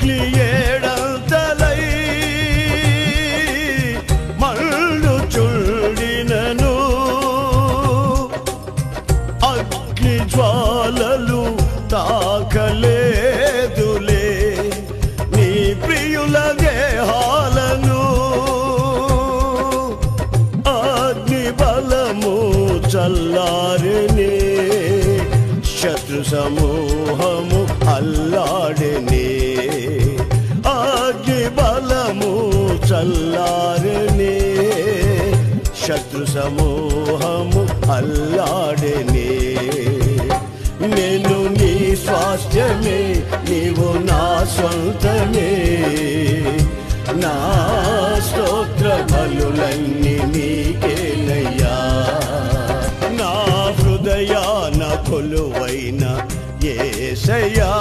అగ్ని ఏడంతలై మళ్ళు చుండినను అగ్ని జ్వాలలు తాకలేదులే నీ ప్రియుల దేహాలను అగ్ని బలము చల్లారనే శత్రు సమూహము అల్లాడనే అగ్ని బలము చల్లారనే శత్రు సమూహము అల్లాడనే నేను నీ స్వాస్థ్యమే నీవు నా సొంతమే నా స్తోత్ర బలులన్నీ నీకేనయ్యా నా హృదయాన కొలువైన యేసయ్యా